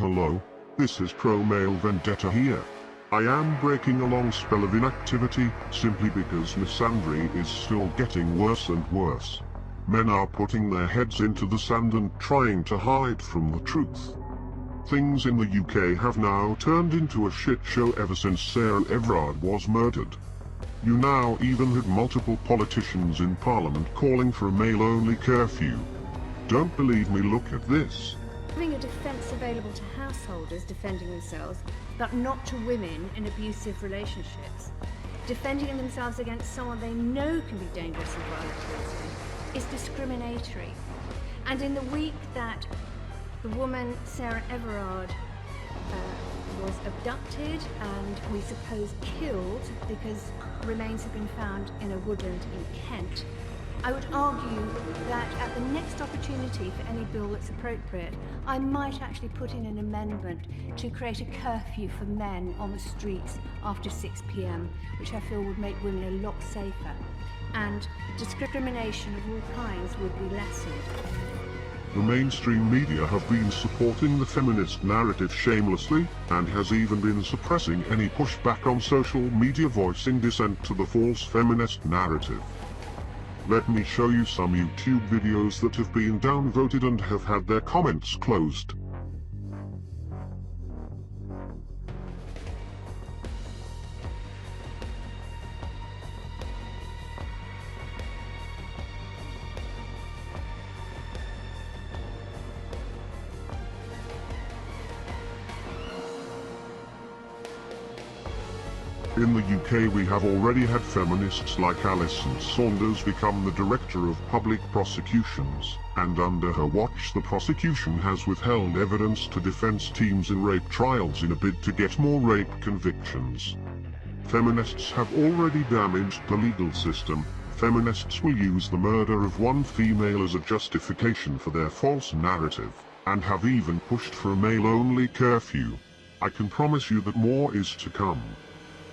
Hello, this is Pro-Male Vendetta here. I am breaking a long spell of inactivity, simply because misandry is still getting worse and worse. Men are putting their heads into the sand and trying to hide from the truth. Things in the UK have now turned into a shit show ever since Sarah Everard was murdered. You now even had multiple politicians in Parliament calling for a male-only curfew. Don't believe me, look at this. Having a defence available to householders defending themselves, but not to women in abusive relationships. Defending themselves against someone they know can be dangerous and violent towards them is discriminatory. And in the week that the woman Sarah Everard was abducted and we suppose killed because remains have been found in a woodland in Kent, I would argue that at the next opportunity for any bill that's appropriate, I might actually put in an amendment to create a curfew for men on the streets after 6 p.m, which I feel would make women a lot safer, and discrimination of all kinds would be lessened. The mainstream media have been supporting the feminist narrative shamelessly, and has even been suppressing any pushback on social media voicing dissent to the false feminist narrative. Let me show you some YouTube videos that have been downvoted and have had their comments closed. In the UK we have already had feminists like Alison Saunders become the Director of Public Prosecutions, and under her watch the prosecution has withheld evidence to defence teams in rape trials in a bid to get more rape convictions. Feminists have already damaged the legal system. Feminists will use the murder of one female as a justification for their false narrative, and have even pushed for a male-only curfew. I can promise you that more is to come.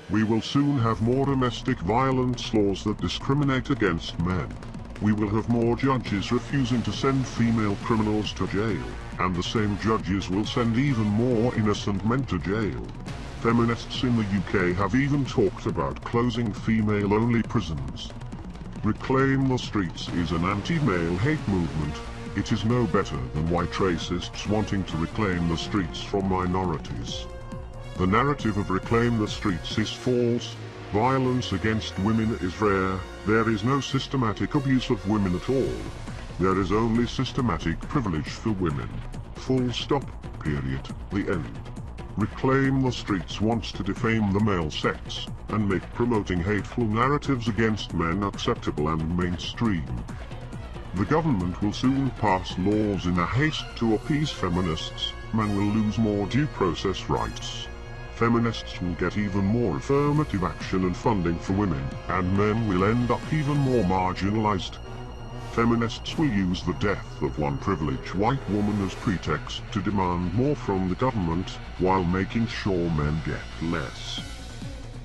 We will soon have more domestic violence laws that discriminate against men. We will have more judges refusing to send female criminals to jail, and the same judges will send even more innocent men to jail. Feminists in the UK have even talked about closing female-only prisons. Reclaim the Streets is an anti-male hate movement. It is no better than white racists wanting to reclaim the streets from minorities. The narrative of Reclaim the Streets is false. Violence against women is rare. There is no systematic abuse of women at all. There is only systematic privilege for women. Full stop. Period. The end. Reclaim the Streets wants to defame the male sex, and make promoting hateful narratives against men acceptable and mainstream. The government will soon pass laws in a haste to appease feminists. Men will lose more due process rights. Feminists will get even more affirmative action and funding for women, and men will end up even more marginalized. Feminists will use the death of one privileged white woman as pretext to demand more from the government, while making sure men get less.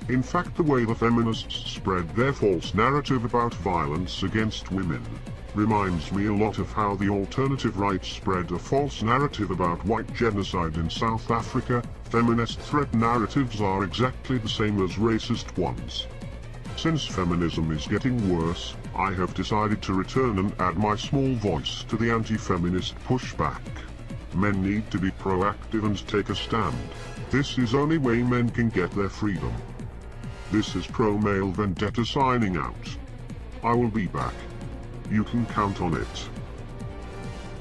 In fact, the way the feminists spread their false narrative about violence against women reminds me a lot of how the alternative right spread a false narrative about white genocide in South Africa. Feminist threat narratives are exactly the same as racist ones. Since feminism is getting worse, I have decided to return and add my small voice to the anti-feminist pushback. Men need to be proactive and take a stand. This is the only way men can get their freedom. This is Pro-Male Vendetta signing out. I will be back. You can count on it.